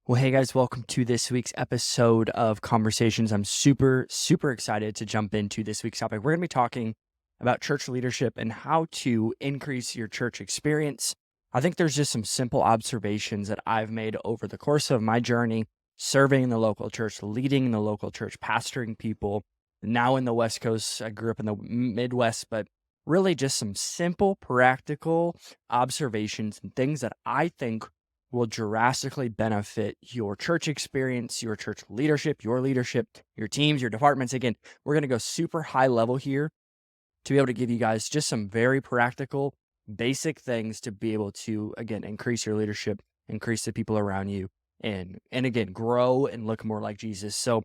Well, hey guys, welcome to this week's episode of Conversations. I'm super excited to jump into this week's topic. We're going to be talking about church leadership and how to increase your church experience. I think there's just some simple observations that I've made over the course of my journey serving in the local church, leading in the local church, pastoring people. Now in the West Coast, I grew up in the Midwest, but really just some simple, practical observations and things that I think will drastically benefit your church experience, your church leadership, your teams, your departments. Again, we're going to go super high level here to be able to give you guys just some very practical, basic things to be able to, again, increase your leadership, increase the people around you, and again, grow and look more like Jesus. So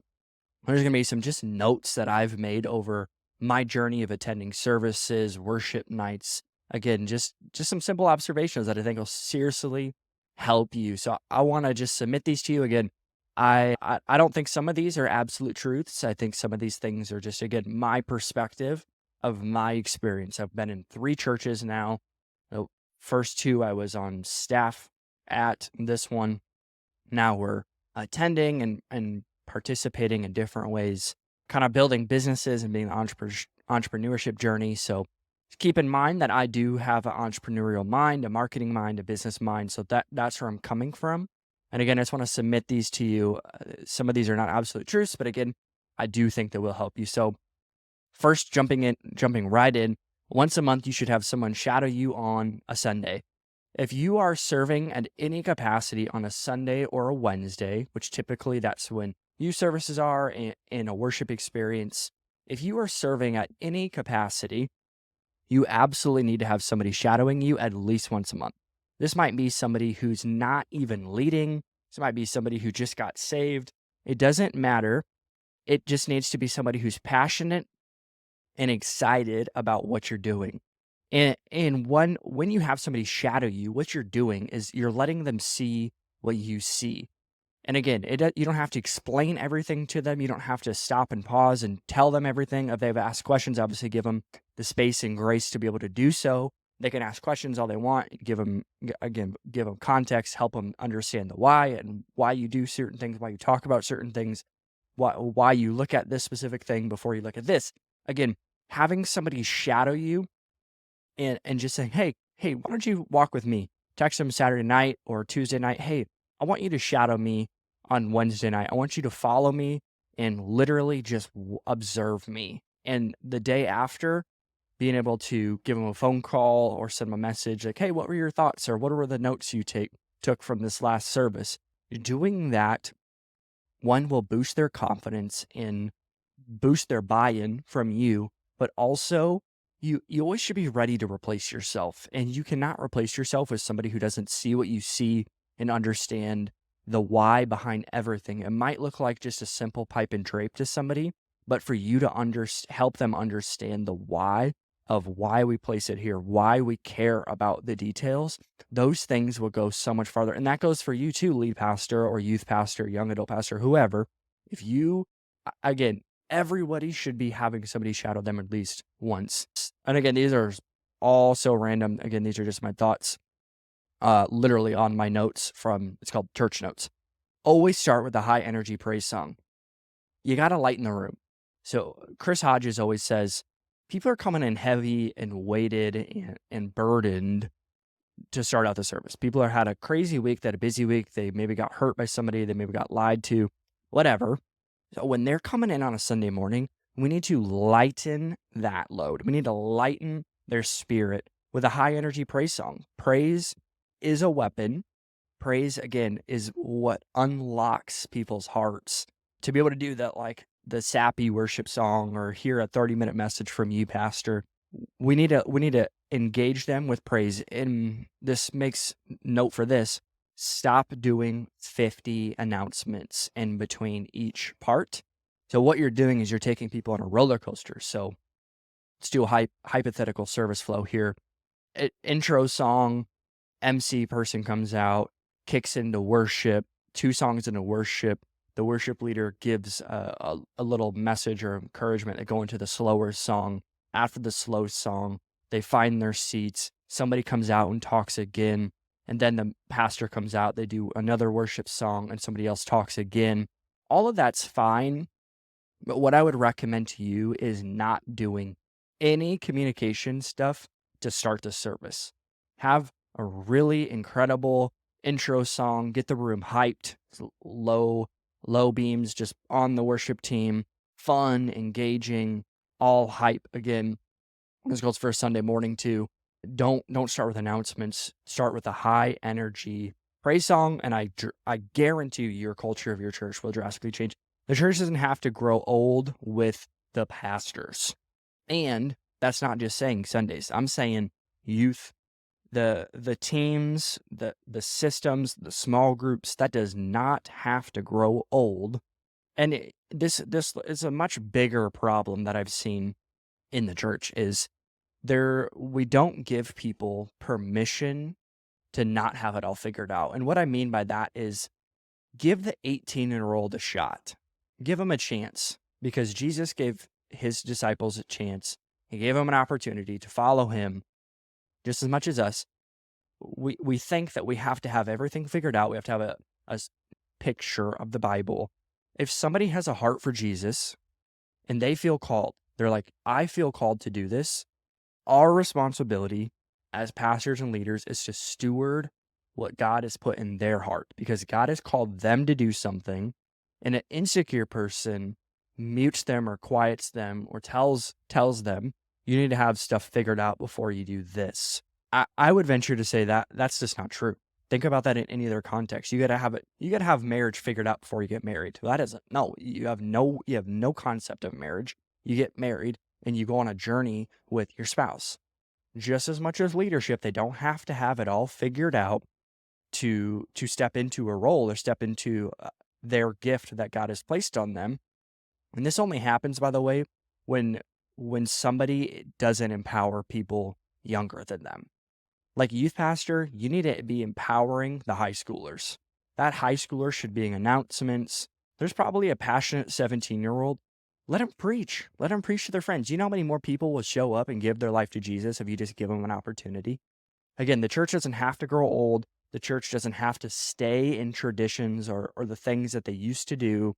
there's going to be some just notes that I've made over my journey of attending services, worship nights. Again, just some simple observations that I think will seriously help you. So I want to just submit these to you again. I don't think some of these are absolute truths. I think some of these things are just, again, my perspective of my experience. I've been in 3 churches now. The first 2 I was on staff at. This one now we're attending and participating in different ways, kind of building businesses and being the entrepreneurship journey. So keep in mind that I do have an entrepreneurial mind, a marketing mind, a business mind. So that's where I'm coming from. And again, I just want to submit these to you. Some of these are not absolute truths, but again, I do think that will help you. So first, jumping right in, once a month, you should have someone shadow you on a Sunday. If you are serving at any capacity on a Sunday or a Wednesday, which typically that's when youth services are in a worship experience, if you are serving at any capacity, you absolutely need to have somebody shadowing you at least once a month. This might be somebody who's not even leading. This might be somebody who just got saved. It doesn't matter. It just needs to be somebody who's passionate and excited about what you're doing. And when you have somebody shadow you, what you're doing is you're letting them see what you see. And again, you don't have to explain everything to them. You don't have to stop and pause and tell them everything. If they've asked questions, obviously give them the space and grace to be able to do so. They can ask questions all they want. Give them context, help them understand the why and why you do certain things, why you talk about certain things, why you look at this specific thing before you look at this. Again, having somebody shadow you and just saying, hey, why don't you walk with me? Text them Saturday night or Tuesday night. Hey, I want you to shadow me on Wednesday night. I want you to follow me and literally just observe me. And the day after, being able to give them a phone call or send them a message like, hey, what were your thoughts or what were the notes you took from this last service? Doing that, one, will boost their confidence and boost their buy-in from you, but also you always should be ready to replace yourself. And you cannot replace yourself with somebody who doesn't see what you see and understand the why behind everything. It might look like just a simple pipe and drape to somebody, but for you to help them understand the why of why we place it here, why we care about the details, those things will go so much farther. And that goes for you too, lead pastor or youth pastor, young adult pastor, whoever. If you, again, everybody should be having somebody shadow them at least once. And again, these are all so random. Again, these are just my thoughts. Literally on my notes it's called church notes. Always start with a high energy praise song. You got to lighten the room. So Chris Hodges always says, people are coming in heavy and weighted and burdened to start out the service. People are had a crazy week, a busy week. They maybe got hurt by somebody. They maybe got lied to, whatever. So when they're coming in on a Sunday morning, we need to lighten that load. We need to lighten their spirit with a high energy praise song. Praise is a weapon. Praise, again, is what unlocks people's hearts to be able to do that, like the sappy worship song or hear a 30-minute message from you, pastor. We need to engage them with praise. And this makes note for this. Stop doing 50 announcements in between each part. So what you're doing is you're taking people on a roller coaster. So let's do a hypothetical service flow here. Intro song, MC person comes out, kicks into worship, 2 songs into worship. The worship leader gives a little message or encouragement. They go into the slower song. After the slow song, they find their seats. Somebody comes out and talks again. and then the pastor comes out, they do another worship song, and somebody else talks again. All of that's fine, but what I would recommend to you is not doing any communication stuff to start the service. Have a really incredible intro song, get the room hyped, low beams just on the worship team, fun, engaging, all hype again. This goes for a Sunday morning too. Don't start with announcements. Start with a high energy praise song, and I guarantee you your culture of your church will drastically change. The church doesn't have to grow old with the pastors. And that's not just saying Sundays. I'm saying youth, the teams, the systems, the small groups, that does not have to grow old. And this is a much bigger problem that I've seen in the church is we don't give people permission to not have it all figured out. And what I mean by that is give the 18-year-old a shot. Give them a chance, because Jesus gave his disciples a chance. He gave them an opportunity to follow him just as much as us. We think that we have to have everything figured out. We have to have a picture of the Bible. If somebody has a heart for Jesus and they feel called, they're like, I feel called to do this. Our responsibility as pastors and leaders is to steward what God has put in their heart, because God has called them to do something, and an insecure person mutes them or quiets them or tells them, you need to have stuff figured out before you do this. I would venture to say that that's just not true. Think about that in any other context. You gotta have marriage figured out before you get married. That isn't, no, you have no concept of marriage. You get married and you go on a journey with your spouse. Just as much as leadership, they don't have to have it all figured out to step into a role or step into their gift that God has placed on them. And this only happens, by the way, when somebody doesn't empower people younger than them. Like youth pastor, you need to be empowering the high schoolers. That high schooler should be in announcements. There's probably a passionate 17-year-old. Let them preach. Let them preach to their friends. You know how many more people will show up and give their life to Jesus if you just give them an opportunity? Again, the church doesn't have to grow old. The church doesn't have to stay in traditions or the things that they used to do.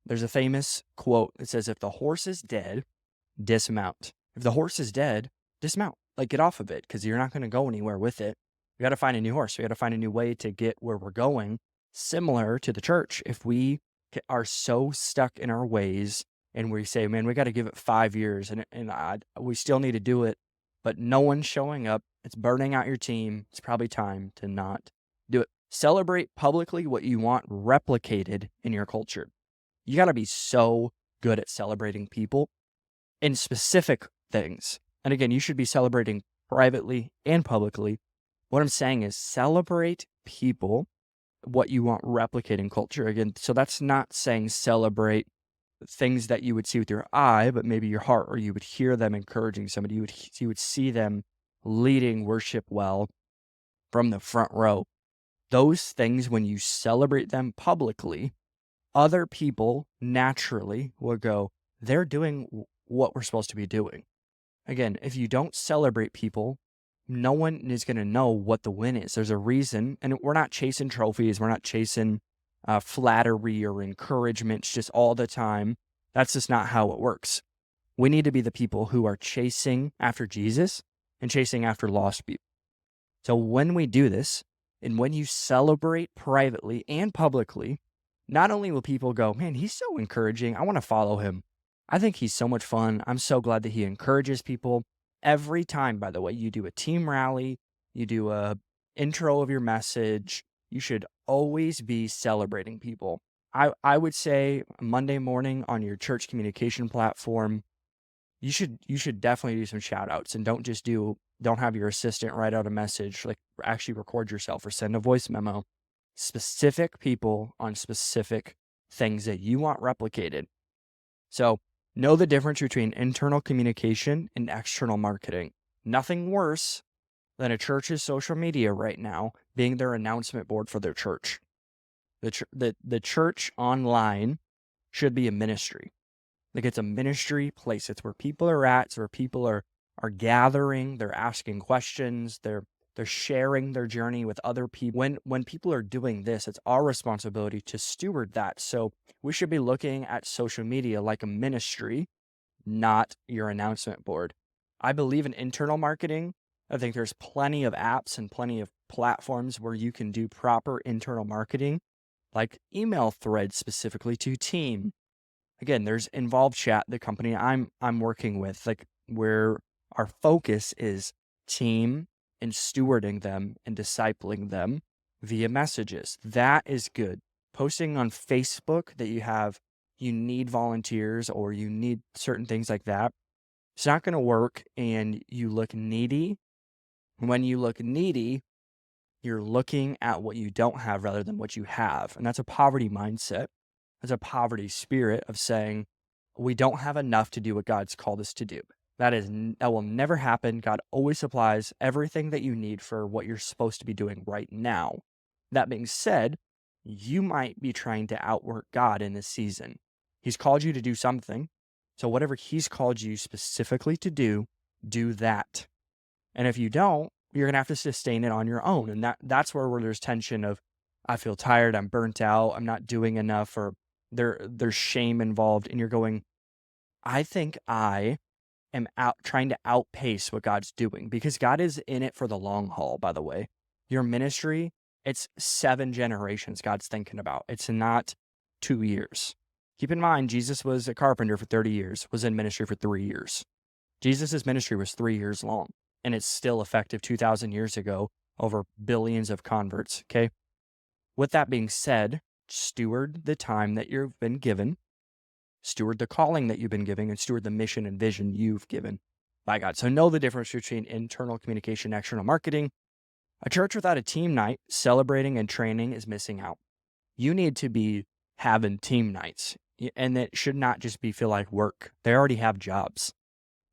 There's a famous quote that says, if the horse is dead, dismount. If the horse is dead, dismount. Like, get off of it, because you're not going to go anywhere with it. We got to find a new horse. We got to find a new way to get where we're going. Similar to the church, if we are so stuck in our ways and we say, man, we got to give it 5 years and we still need to do it, but no one's showing up, it's burning out your team, it's probably time to not do it. Celebrate publicly what you want replicated in your culture. You got to be so good at celebrating people in specific things. And again, you should be celebrating privately and publicly. What I'm saying is celebrate people, what you want replicating culture. Again, so that's not saying celebrate things that you would see with your eye, but maybe your heart, or you would hear them encouraging somebody. You would see them leading worship well from the front row. Those things, when you celebrate them publicly, other people naturally will go, they're doing what we're supposed to be doing. Again, if you don't celebrate people, no one is going to know what the win is. There's a reason, and we're not chasing trophies. We're not chasing flattery or encouragement just all the time. That's just not how it works. We need to be the people who are chasing after Jesus and chasing after lost people. So when we do this, and when you celebrate privately and publicly, not only will people go, man, he's so encouraging, I want to follow him. I think he's so much fun. I'm so glad that he encourages people. Every time, by the way, you do a team rally, you do a intro of your message, you should always be celebrating people. I would say Monday morning on your church communication platform, you should definitely do some shout outs, and don't have your assistant write out a message, like actually record yourself or send a voice memo. Specific people on specific things that you want replicated. So know the difference between internal communication and external marketing. Nothing worse than a church's social media right now being their announcement board for their church. The church online should be a ministry. Like, it's a ministry place. It's where people are at. It's where people are gathering. They're asking questions. They're They're sharing their journey with other people. When people are doing this, it's our responsibility to steward that. So we should be looking at social media like a ministry, not your announcement board. I believe in internal marketing. I think there's plenty of apps and plenty of platforms where you can do proper internal marketing, like email threads specifically to team. Again, there's Involved Chat, the company I'm working with, like where our focus is team and stewarding them and discipling them via messages. That is good. Posting on Facebook that you need volunteers or you need certain things like that, it's not going to work, and you look needy. When you look needy, you're looking at what you don't have rather than what you have. And that's a poverty mindset. That's a poverty spirit of saying, we don't have enough to do what God's called us to do. That will never happen. God always supplies everything that you need for what you're supposed to be doing right now. That being said, you might be trying to outwork God in this season. He's called you to do something. So whatever he's called you specifically to do that. And if you don't, you're going to have to sustain it on your own. And that's where there's tension of, I feel tired, I'm burnt out, I'm not doing enough, or there's shame involved. And you're going, I think I am trying to outpace what God's doing, because God is in it for the long haul, by the way. Your ministry, it's 7 generations God's thinking about. It's not 2 years. Keep in mind, Jesus was a carpenter for 30 years, was in ministry for 3 years. Jesus' ministry was 3 years long, and it's still effective 2,000 years ago, over billions of converts, okay? With that being said, steward the time that you've been given, steward the calling that you've been given, and steward the mission and vision you've given by God. So know the difference between internal communication and external marketing. A church without a team night, celebrating and training, is missing out. You need to be having team nights, and it should not just feel like work. They already have jobs.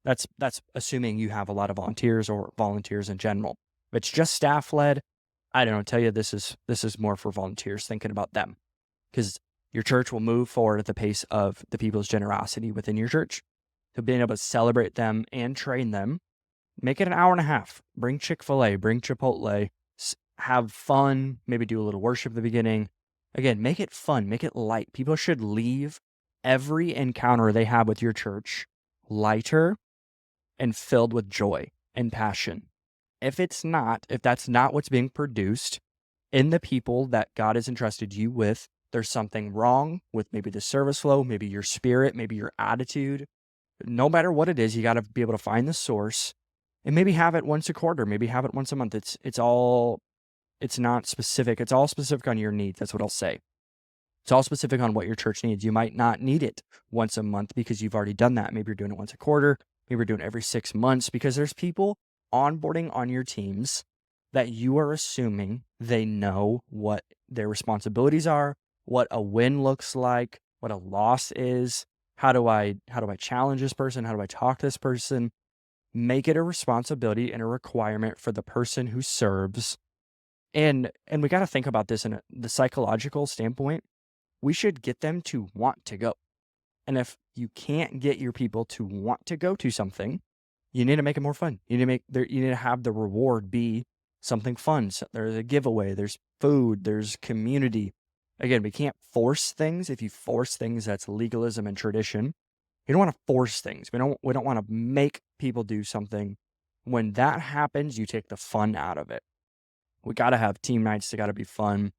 That's assuming you have a lot of volunteers or volunteers in general. If it's just staff-led, I don't know, tell you this is more for volunteers, thinking about them. Because your church will move forward at the pace of the people's generosity within your church. So being able to celebrate them and train them, make it an hour and a half. Bring Chick-fil-A, bring Chipotle, have fun, maybe do a little worship at the beginning. Again, make it fun, make it light. People should leave every encounter they have with your church lighter and filled with joy and passion. If that's not what's being produced in the people that God has entrusted you with, there's something wrong with maybe the service flow, maybe your spirit, maybe your attitude. No matter what it is, you got to be able to find the source and maybe have it once a quarter, maybe have it once a month. It's not specific. It's all specific on your needs. That's what I'll say. It's all specific on what your church needs. You might not need it once a month because you've already done that. Maybe you're doing it once a quarter. Maybe you're doing it every 6 months, because there's people onboarding on your teams that you are assuming they know what their responsibilities are, what a win looks like, what a loss is. How do I challenge this person? How do I talk to this person? Make it a responsibility and a requirement for the person who serves. And we got to think about this in the psychological standpoint. We should get them to want to go. And if you can't get your people to want to go to something, you need to make it more fun. You need to have the reward be something fun. So there's a giveaway, there's food, there's community. Again, we can't force things. If you force things, that's legalism and tradition. You don't want to force things. We don't want to make people do something. When that happens, you take the fun out of it. We got to have team nights. They got to be fun.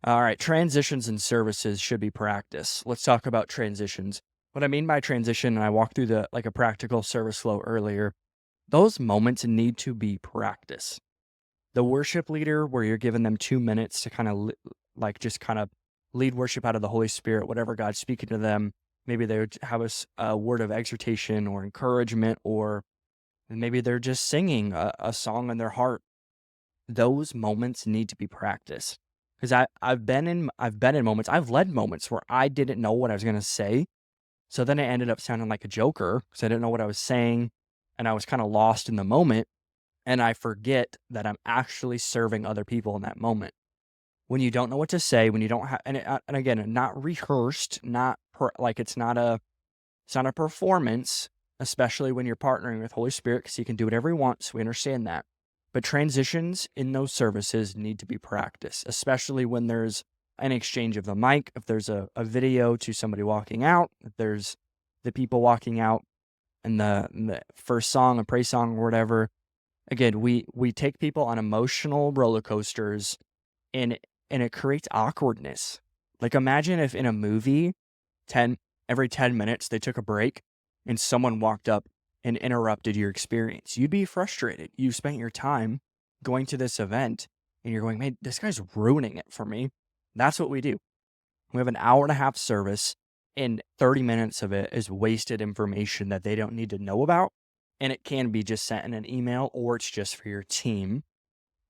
All right, transitions and services should be practice. Let's talk about transitions. What I mean by transition, and I walked through a practical service flow earlier, those moments need to be practice. The worship leader, where you're giving them 2 minutes to kind of just lead worship out of the Holy Spirit, whatever God's speaking to them. Maybe they would have a word of exhortation or encouragement, or maybe they're just singing a song in their heart. Those moments need to be practiced. Because I've been in moments, I've led moments where I didn't know what I was going to say. So then I ended up sounding like a joker because I didn't know what I was saying, and I was kind of lost in the moment, and I forget that I'm actually serving other people in that moment. When you don't know what to say, when you don't have, and again, not rehearsed, it's not a performance, especially when you're partnering with Holy Spirit, because He can do whatever He wants. We understand that. But transitions in those services need to be practiced, especially when there's an exchange of the mic, if there's a video to somebody walking out, if there's the people walking out and the first song, a praise song or whatever. Again, we take people on emotional roller coasters and it creates awkwardness. Like imagine if in a movie, every 10 minutes they took a break and someone walked up and interrupted your experience. You'd be frustrated. You spent your time going to this event and you're going, man, this guy's ruining it for me. That's what we do. We have an hour and a half service and 30 minutes of it is wasted information that they don't need to know about. And it can be just sent in an email or it's just for your team,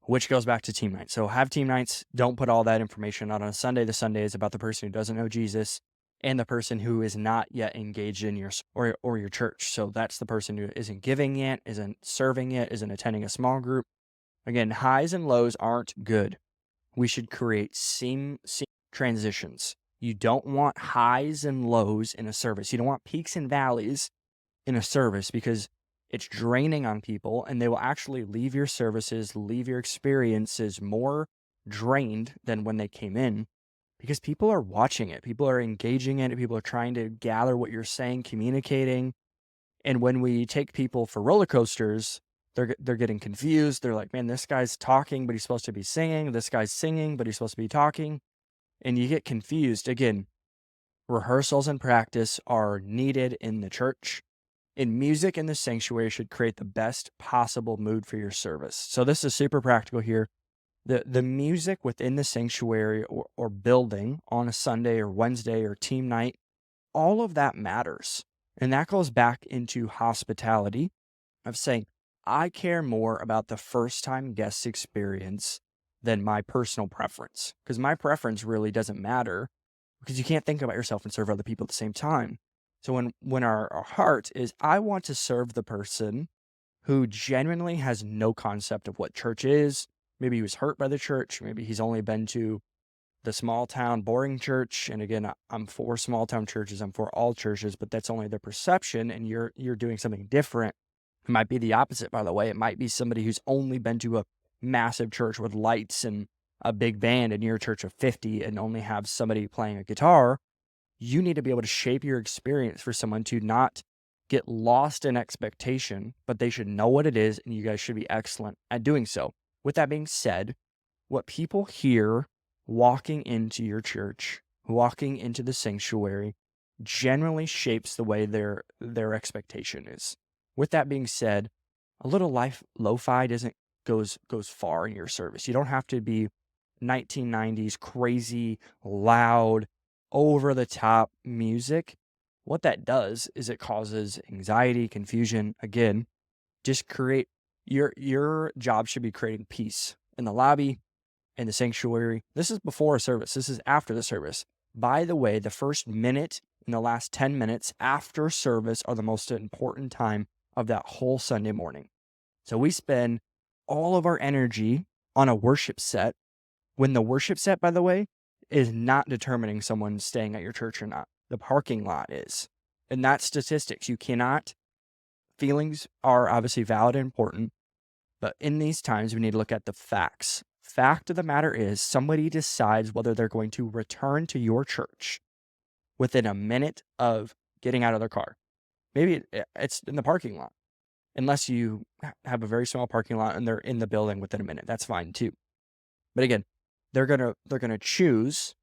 which goes back to team nights. So have team nights. Don't put all that information out on a Sunday. The Sunday is about the person who doesn't know Jesus and the person who is not yet engaged in your or your church. So that's the person who isn't giving yet, isn't serving yet, isn't attending a small group. Again, highs and lows aren't good. We should create seam transitions. You don't want highs and lows in a service. You don't want peaks and valleys in a service because it's draining on people and they will actually leave your services, leave your experiences more drained than when they came in because people are watching it. People are engaging in it. People are trying to gather what you're saying, communicating. And when we take people for roller coasters, they're getting confused. They're like, man, this guy's talking, but he's supposed to be singing. This guy's singing, but he's supposed to be talking. And you get confused. Again, rehearsals and practice are needed in the church. And music in the sanctuary should create the best possible mood for your service. So this is super practical here. The music within the sanctuary or building on a Sunday or Wednesday or team night, all of that matters. And that goes back into hospitality of saying, I care more about the first time guest experience than my personal preference. Because my preference really doesn't matter because you can't think about yourself and serve other people at the same time. So when our heart is, I want to serve the person who genuinely has no concept of what church is. Maybe he was hurt by the church. Maybe he's only been to the small town boring church. And again, I'm for small town churches. I'm for all churches, but that's only their perception. And you're doing something different. It might be the opposite, by the way. It might be somebody who's only been to a massive church with lights and a big band and you're a church of 50 and only have somebody playing a guitar. You need to be able to shape your experience for someone to not get lost in expectation, but they should know what it is, and you guys should be excellent at doing so. With that being said, what people hear walking into your church, walking into the sanctuary, generally shapes the way their expectation is. With that being said, a little lo-fi goes far in your service. You don't have to be 1990s crazy, loud, over-the-top music. What that does is it causes anxiety, confusion. Again, just create your job should be creating peace in the lobby, in the sanctuary. This is before a service. This is after the service. By the way, the first minute and the last 10 minutes after service are the most important time of that whole Sunday morning. So we spend all of our energy on a worship set when the worship set, by the way, is not determining someone staying at your church or not. The parking lot is. And that's statistics. Feelings are obviously valid and important, but in these times, we need to look at the facts. Fact of the matter is, somebody decides whether they're going to return to your church within a minute of getting out of their car. Maybe it's in the parking lot, unless you have a very small parking lot and they're in the building within a minute. That's fine too. But again, they're gonna choose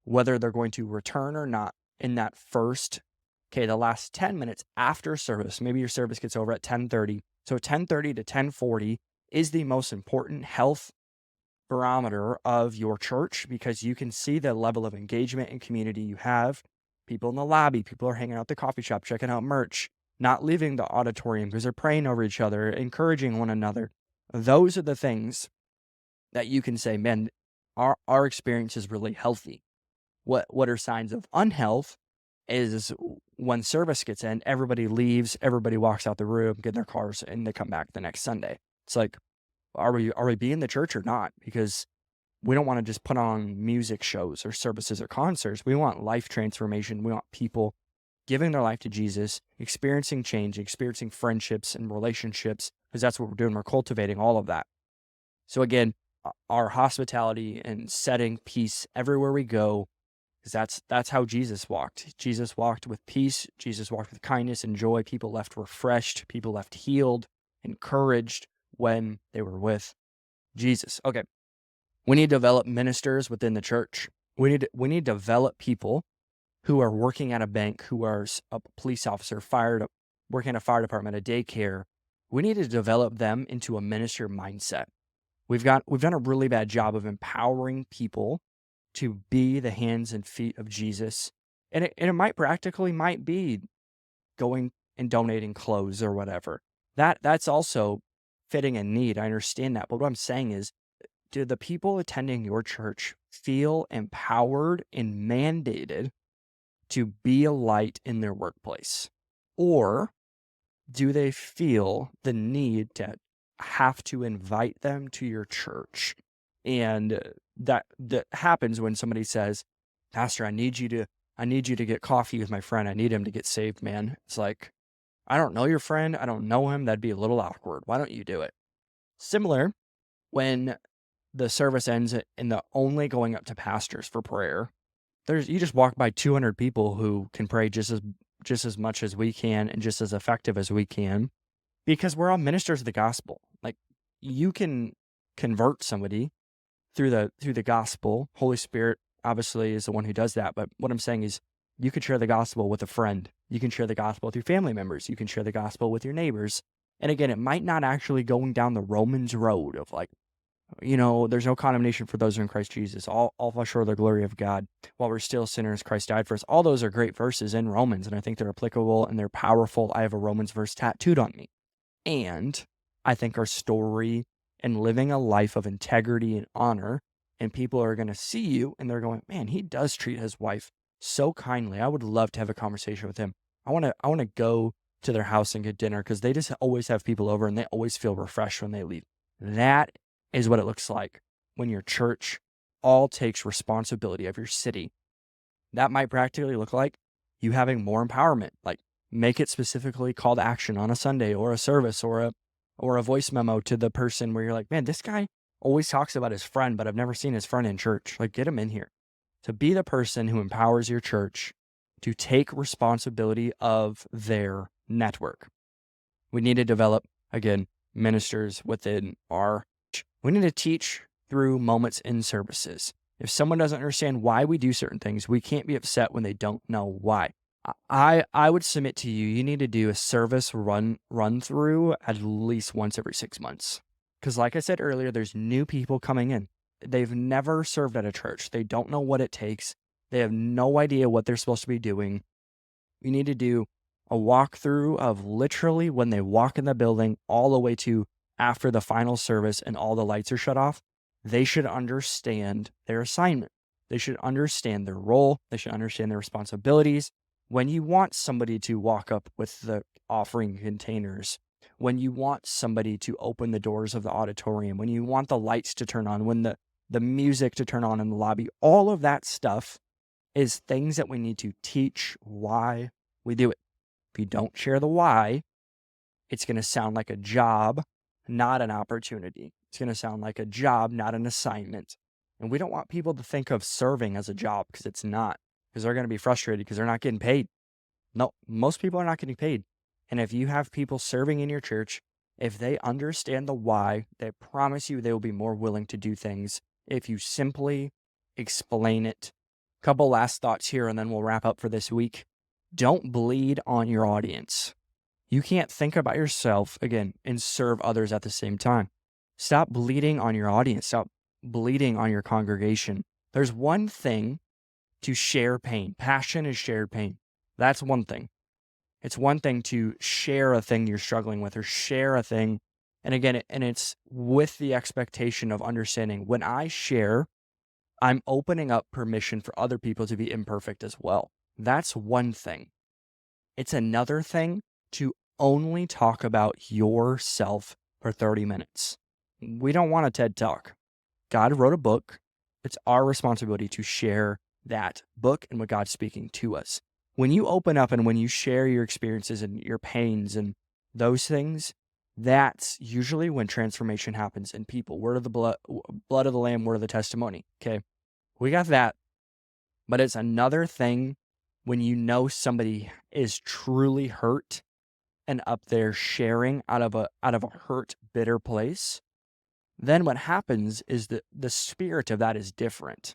whether they're going to return or not in that the last 10 minutes after service. Maybe your service gets over at 10:30. So 10:30 to 10:40 is the most important health barometer of your church because you can see the level of engagement and community you have. People in the lobby, people are hanging out at the coffee shop, checking out merch, not leaving the auditorium because they're praying over each other, encouraging one another. Those are the things that you can say, man, our experience is really healthy. What are signs of unhealth is when service gets in, everybody leaves, everybody walks out the room, get in their cars, and they come back the next Sunday. It's like, are we being the church or not? Because we don't want to just put on music shows or services or concerts. We want life transformation. We want people giving their life to Jesus, experiencing change, experiencing friendships and relationships, because that's what we're doing. We're cultivating all of that. So again, our hospitality and setting peace everywhere we go, because that's how Jesus walked. Jesus walked with peace. Jesus walked with kindness and joy. People left refreshed. People left healed, encouraged when they were with Jesus. Okay, we need to develop ministers within the church. We need to develop people who are working at a bank, who are a police officer, working at a fire department, a daycare. We need to develop them into a minister mindset. We've done a really bad job of empowering people to be the hands and feet of Jesus. And it might be going and donating clothes or whatever. That's also fitting a need. I understand that. But what I'm saying is, do the people attending your church feel empowered and mandated to be a light in their workplace? Or do they feel the need to have to invite them to your church? And that happens when somebody says, Pastor, I need you to get coffee with my friend. I need him to get saved, man. It's like, I don't know your friend. I don't know him. That'd be a little awkward. Why don't you do it? Similar, when the service ends and the only going up to pastors for prayer, you just walk by 200 people who can pray just as much as we can and just as effective as we can, because we're all ministers of the gospel. Like, you can convert somebody through the gospel. Holy Spirit obviously is the one who does that. But what I'm saying is, you can share the gospel with a friend. You can share the gospel with your family members. You can share the gospel with your neighbors. And again, it might not actually going down the Romans road of like, there's no condemnation for those who are in Christ Jesus. All fall short of the glory of God. While we're still sinners, Christ died for us. All those are great verses in Romans, and I think they're applicable and they're powerful. I have a Romans verse tattooed on me. And I think our story and living a life of integrity and honor, and people are going to see you and they're going, man, he does treat his wife so kindly. I would love to have a conversation with him. I want to go to their house and get dinner, because they just always have people over and they always feel refreshed when they leave. That is what it looks like when your church all takes responsibility of your city. That might practically look like you having more empowerment, like make it specifically call to action on a Sunday or a service or a voice memo to the person where you're like, man, this guy always talks about his friend, but I've never seen his friend in church. Like, get him in here. To be the person who empowers your church to take responsibility of their network. We need to develop, again, ministers within our church. We need to teach through moments in services. If someone doesn't understand why we do certain things, we can't be upset when they don't know why. I would submit to you, you need to do a service run through at least once every 6 months. Because like I said earlier, there's new people coming in. They've never served at a church. They don't know what it takes. They have no idea what they're supposed to be doing. You need to do a walkthrough of literally when they walk in the building all the way to after the final service and all the lights are shut off. They should understand their assignment. They should understand their role. They should understand their responsibilities. When you want somebody to walk up with the offering containers, when you want somebody to open the doors of the auditorium, when you want the lights to turn on, when the music to turn on in the lobby, all of that stuff is things that we need to teach why we do it. If you don't share the why, it's going to sound like a job, not an opportunity. It's going to sound like a job, not an assignment. And we don't want people to think of serving as a job, because it's not. Because they're going to be frustrated because they're not getting paid. No, most people are not getting paid. And if you have people serving in your church, if they understand the why, they promise you they will be more willing to do things if you simply explain it. Couple last thoughts here, and then we'll wrap up for this week. Don't bleed on your audience. You can't think about yourself, again, and serve others at the same time. Stop bleeding on your audience. Stop bleeding on your congregation. There's one thing to share pain. Passion is shared pain. That's one thing. It's one thing to share a thing you're struggling with, or share a thing. And again, it's with the expectation of understanding when I share, I'm opening up permission for other people to be imperfect as well. That's one thing. It's another thing to only talk about yourself for 30 minutes. We don't want a TED Talk. God wrote a book. It's our responsibility to share that book and what God's speaking to us. When you open up and when you share your experiences and your pains and those things, That's usually when transformation happens in people. Word of the blood of the Lamb, word of the testimony. Okay, we got that. But it's another thing when you know somebody is truly hurt and up there sharing out of a hurt, bitter place. Then what happens is that the spirit of that is different.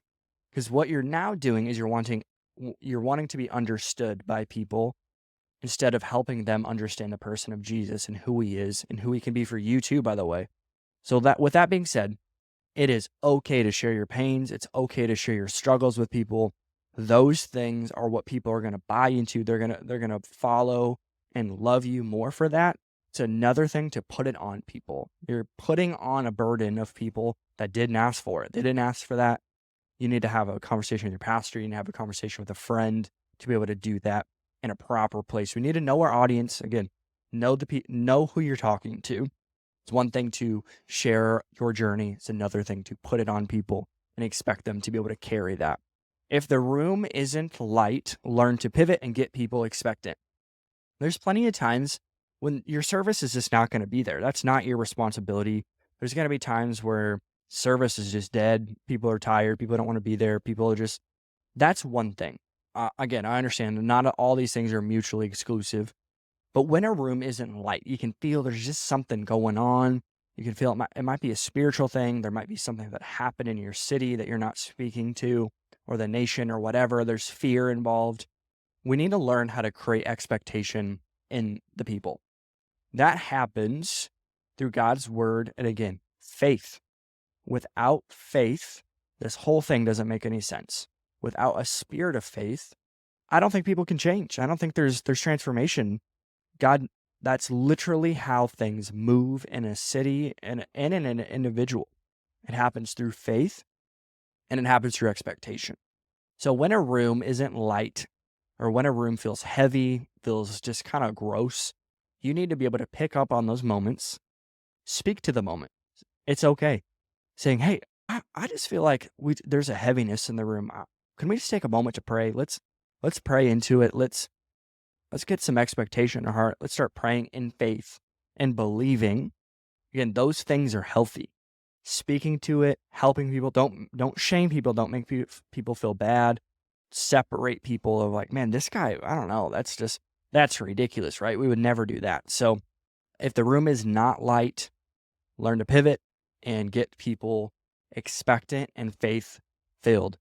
Because what you're now doing is you're wanting to be understood by people instead of helping them understand the person of Jesus and who he is and who he can be for you too, by the way. So that with that being said, it is okay to share your pains. It's okay to share your struggles with people. Those things are what people are going to buy into. They're going to follow and love you more for that. It's another thing to put it on people. You're putting on a burden of people that didn't ask for it. They didn't ask for that. You need to have a conversation with your pastor. You need to have a conversation with a friend to be able to do that in a proper place. We need to know our audience. Again, know who you're talking to. It's one thing to share your journey. It's another thing to put it on people and expect them to be able to carry that. If the room isn't light, learn to pivot and get people expectant. There's plenty of times when your service is just not going to be there. That's not your responsibility. There's going to be times where service is just dead. People are tired. People don't want to be there. That's one thing. Again, I understand not all these things are mutually exclusive, but when a room isn't light, you can feel there's just something going on. You can feel it might be a spiritual thing. There might be something that happened in your city that you're not speaking to, or the nation or whatever. There's fear involved. We need to learn how to create expectation in the people. That happens through God's word and, again, faith. Without faith, this whole thing doesn't make any sense. Without a spirit of faith, I don't think people can change. I don't think there's transformation. God, that's literally how things move in a city and in an individual. It happens through faith and it happens through expectation. So when a room isn't light, or when a room feels heavy, feels just kind of gross, you need to be able to pick up on those moments, speak to the moment. It's okay. Saying, hey, I just feel like there's a heaviness in the room. Can we just take a moment to pray? Let's pray into it. Let's get some expectation in our heart. Let's start praying in faith and believing. Again, those things are healthy. Speaking to it, helping people. Don't shame people. Don't make people feel bad. Separate people of like, man, this guy, I don't know. That's ridiculous, right? We would never do that. So if the room is not light, learn to pivot and get people expectant and faith filled.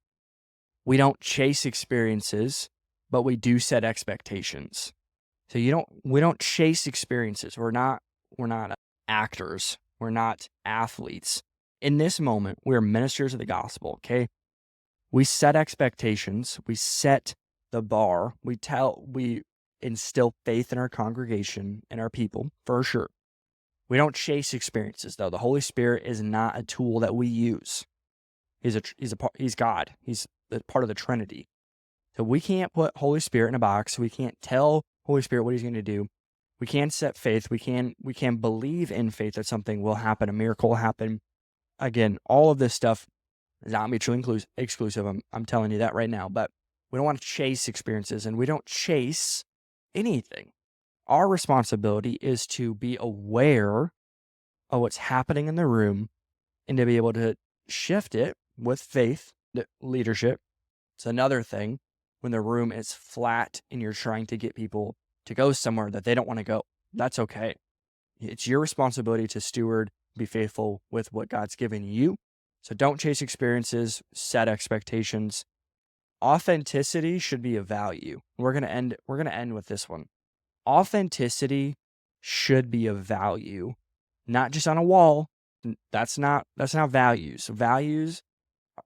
We don't chase experiences, but we do set expectations. So we don't chase experiences. We're not actors. We're not athletes. In this moment, we're ministers of the gospel, okay? We set expectations. We set the bar. We instill faith in our congregation and our people, for sure. We don't chase experiences, though. The Holy Spirit is not a tool that we use. He's God. He's part of the Trinity. So we can't put Holy Spirit in a box. We can't tell Holy Spirit what he's going to do. We can set faith. We can believe in faith that something will happen, a miracle will happen. Again, all of this stuff is not mutually exclusive. I'm telling you that right now. But we don't want to chase experiences, and we don't chase anything. Our responsibility is to be aware of what's happening in the room and to be able to shift it with faith, leadership. It's another thing when the room is flat and you're trying to get people to go somewhere that they don't want to go. That's okay. It's your responsibility to steward, be faithful with what God's given you. So don't chase experiences, set expectations. Authenticity should be a value. We're going to end with this one. Authenticity should be a value, not just on a wall. That's not values. Values,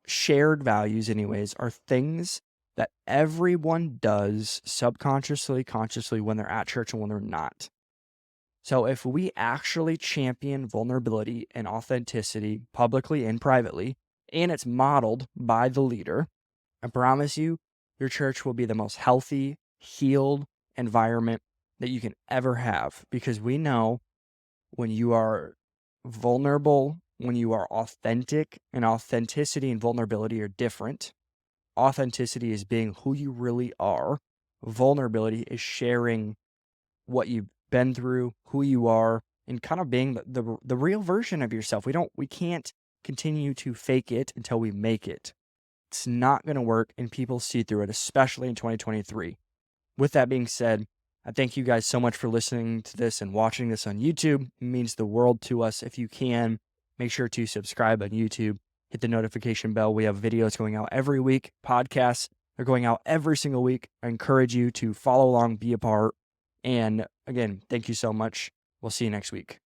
shared values anyways, are things that everyone does subconsciously, consciously when they're at church and when they're not. So if we actually champion vulnerability and authenticity publicly and privately, and it's modeled by the leader, I promise you, your church will be the most healthy, healed environment that you can ever have, because we know when you are vulnerable, when you are authentic, and authenticity and vulnerability are different. Authenticity is being who you really are. Vulnerability is sharing what you've been through, who you are, and kind of being the real version of yourself. We can't continue to fake it until we make it. It's not going to work, and people see through it, especially in 2023. With that being said, I thank you guys so much for listening to this and watching this on YouTube. It means the world to us. If you can, make sure to subscribe on YouTube, hit the notification bell. We have videos going out every week, podcasts are going out every single week. I encourage you to follow along, be a part. And again, thank you so much. We'll see you next week.